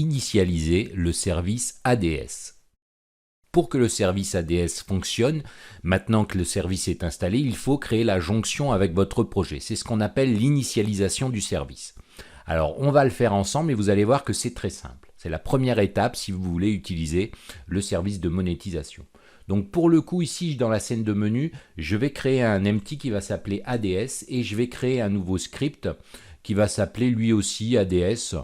initialiser le service ADS. Pour que le service ADS fonctionne, maintenant que le service est installé, il faut créer la jonction avec votre projet. C'est ce qu'on appelle l'initialisation du service. Alors, on va le faire ensemble et vous allez voir que c'est très simple. C'est la première étape si vous voulez utiliser le service de monétisation. Donc, pour le coup, ici, dans la scène de menu, je vais créer un empty qui va s'appeler ADS et je vais créer un nouveau script qui va s'appeler lui aussi ADS.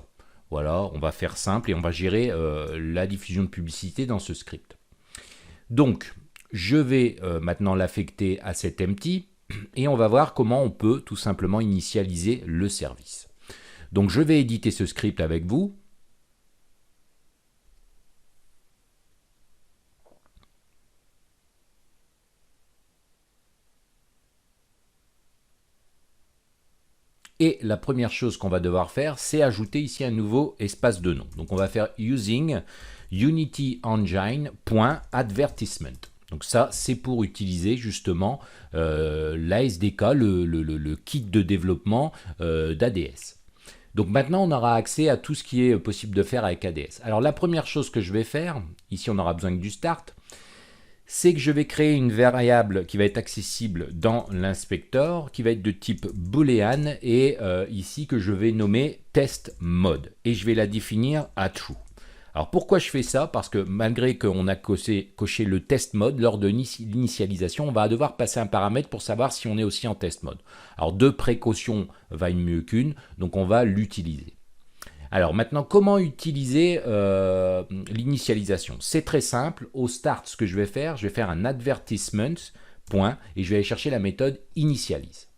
Voilà, on va faire simple et on va gérer la diffusion de publicité dans ce script. Donc, je vais maintenant l'affecter à cet empty et on va voir comment on peut tout simplement initialiser le service. Donc, je vais éditer ce script avec vous. Et la première chose qu'on va devoir faire, c'est ajouter ici un nouveau espace de nom. Donc, on va faire using unityengine.advertisement. Donc ça, c'est pour utiliser justement l'ASDK, le kit de développement d'ADS. Donc maintenant, on aura accès à tout ce qui est possible de faire avec ADS. Alors la première chose que je vais faire, ici on aura besoin du start, c'est que je vais créer une variable qui va être accessible dans l'inspecteur, qui va être de type boolean, et ici que je vais nommer test mode. Et je vais la définir à true. Alors pourquoi je fais ça? Parce que malgré qu'on a coché le test mode, lors de l'initialisation, on va devoir passer un paramètre pour savoir si on est aussi en test mode. Alors deux précautions valent mieux qu'une, donc on va l'utiliser. Alors maintenant, comment utiliser l'initialisation? C'est très simple. Au start, ce que je vais faire un advertisement, point, et je vais aller chercher la méthode initialize.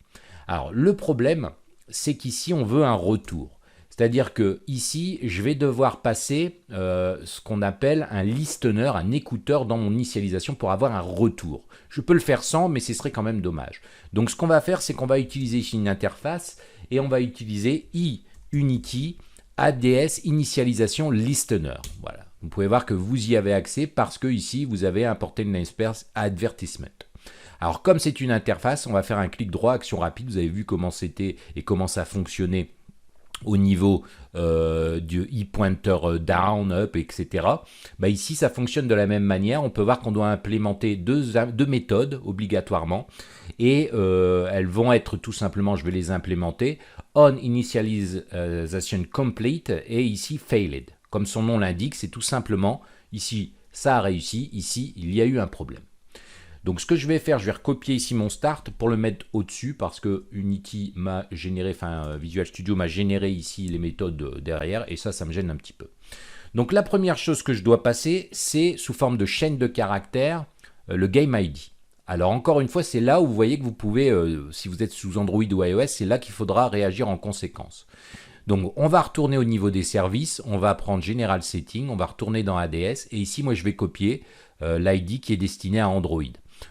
Alors le problème, c'est qu'ici, on veut un retour. C'est-à-dire que ici, je vais devoir passer ce qu'on appelle un listener, un écouteur dans mon initialisation pour avoir un retour. Je peux le faire sans, mais ce serait quand même dommage. Donc ce qu'on va faire, c'est qu'on va utiliser ici une interface et on va utiliser iUnity ADS initialisation listener. Voilà. Vous pouvez voir que vous y avez accès parce que ici, vous avez importé le namespace advertisement. Alors comme c'est une interface, on va faire un clic droit, action rapide. Vous avez vu comment c'était et comment ça fonctionnait au niveau du e-pointer down, up, etc. Bah ici, ça fonctionne de la même manière. On peut voir qu'on doit implémenter deux méthodes obligatoirement. Et elles vont être tout simplement, je vais les implémenter, on initialization complete et ici failed. Comme son nom l'indique, c'est tout simplement, ici, ça a réussi, ici, il y a eu un problème. Donc ce que je vais faire, je vais recopier ici mon start pour le mettre au-dessus parce que Unity m'a généré, Visual Studio m'a généré ici les méthodes derrière et ça me gêne un petit peu. Donc la première chose que je dois passer, c'est sous forme de chaîne de caractères, le Game ID. Alors encore une fois, c'est là où vous voyez que vous pouvez, si vous êtes sous Android ou iOS, c'est là qu'il faudra réagir en conséquence. Donc on va retourner au niveau des services, on va prendre General Setting, on va retourner dans ADS et ici moi je vais copier l'ID qui est destiné à Android.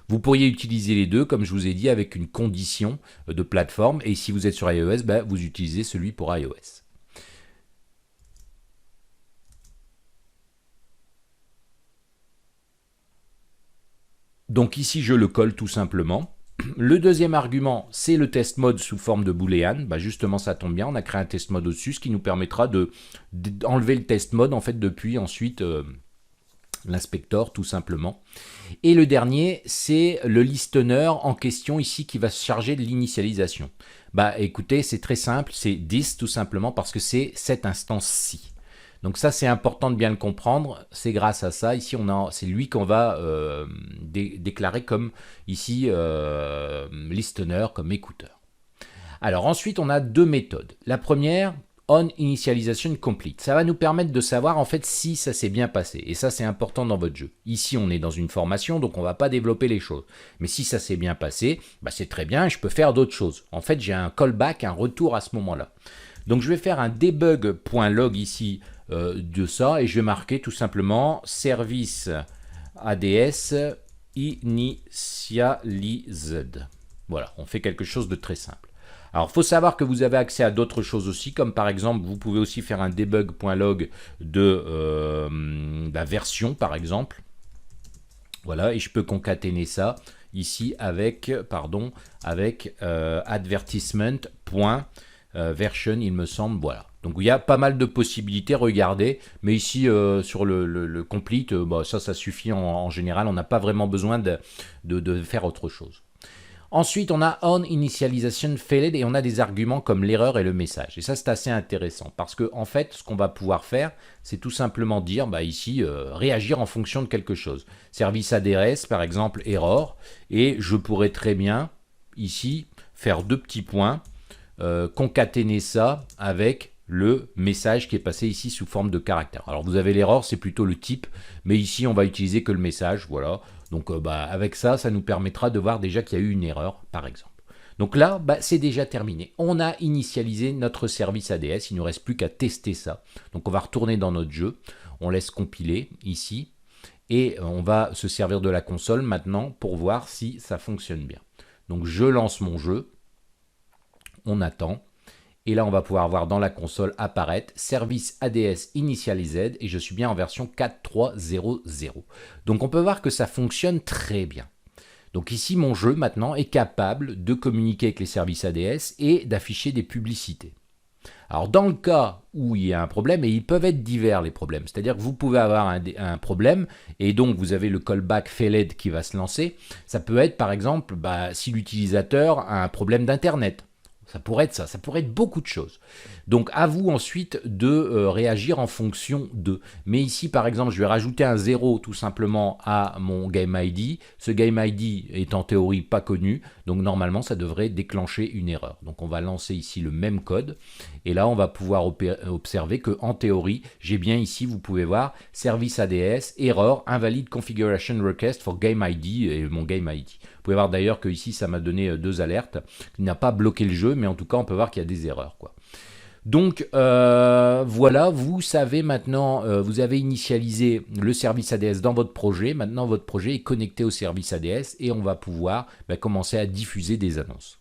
Vous pourriez utiliser les deux, comme je vous ai dit, avec une condition de plateforme. Et si vous êtes sur iOS, vous utilisez celui pour iOS. Donc ici, je le colle tout simplement. Le deuxième argument, c'est le test mode sous forme de boolean. Justement, ça tombe bien, on a créé un test mode au-dessus, ce qui nous permettra d'enlever le test mode en fait depuis ensuite l'inspecteur tout simplement. Et le dernier, c'est le listener en question ici qui va se charger de l'initialisation. Écoutez, c'est très simple, c'est this tout simplement parce que c'est cette instance-ci. Donc ça, c'est important de bien le comprendre. C'est grâce à ça, ici, c'est lui qu'on va déclarer comme ici listener, comme écouteur. Alors ensuite, on a deux méthodes. La première, on initialization complete. Ça va nous permettre de savoir en fait si ça s'est bien passé. Et ça, c'est important dans votre jeu. Ici, on est dans une formation, donc on ne va pas développer les choses. Mais si ça s'est bien passé, c'est très bien, je peux faire d'autres choses. En fait, j'ai un callback, un retour à ce moment-là. Donc, je vais faire un debug.log ici de ça et je vais marquer tout simplement service ADS initialized. Voilà, on fait quelque chose de très simple. Alors, il faut savoir que vous avez accès à d'autres choses aussi, comme par exemple, vous pouvez aussi faire un debug.log de la version, par exemple. Voilà, et je peux concaténer ça ici avec, advertisement.version, il me semble, voilà. Donc il y a pas mal de possibilités, regardez, mais ici sur le complete, bah, ça suffit en général, on n'a pas vraiment besoin de faire autre chose. Ensuite, on a on initialization failed et on a des arguments comme l'erreur et le message. Et ça, c'est assez intéressant parce que en fait, ce qu'on va pouvoir faire, c'est tout simplement dire, bah, ici, réagir en fonction de quelque chose. Service adresse, par exemple, error, et je pourrais très bien, ici, faire deux petits points, concaténer ça avec le message qui est passé ici sous forme de caractère. Alors vous avez l'erreur, c'est plutôt le type, mais ici on va utiliser que le message, voilà. Donc bah, avec ça, ça nous permettra de voir déjà qu'il y a eu une erreur, par exemple. Donc là, bah, c'est déjà terminé. On a initialisé notre service ADS, il ne nous reste plus qu'à tester ça. Donc on va retourner dans notre jeu, on laisse compiler ici, et on va se servir de la console maintenant pour voir si ça fonctionne bien. Donc je lance mon jeu, on attend, et là on va pouvoir voir dans la console apparaître service ADS initialised et je suis bien en version 4.3.0.0. Donc on peut voir que ça fonctionne très bien. Donc ici mon jeu maintenant est capable de communiquer avec les services ADS et d'afficher des publicités. Alors dans le cas où il y a un problème, et ils peuvent être divers les problèmes, c'est-à-dire que vous pouvez avoir un problème et donc vous avez le callback failed qui va se lancer. Ça peut être par exemple si l'utilisateur a un problème d'internet. Ça pourrait être ça, ça pourrait être beaucoup de choses. Donc à vous ensuite de réagir en fonction de. Mais ici par exemple je vais rajouter un 0 tout simplement à mon game ID. Ce game ID est en théorie pas connu, donc normalement ça devrait déclencher une erreur. Donc on va lancer ici le même code et là on va pouvoir observer que en théorie j'ai bien ici, vous pouvez voir, service ADS, error, invalid configuration request for game ID et mon game ID. Vous pouvez voir d'ailleurs que ici ça m'a donné deux alertes, il n'a pas bloqué le jeu, mais en tout cas on peut voir qu'il y a des erreurs, quoi. Donc voilà, vous savez maintenant, vous avez initialisé le service ADS dans votre projet, maintenant votre projet est connecté au service ADS et on va pouvoir commencer à diffuser des annonces.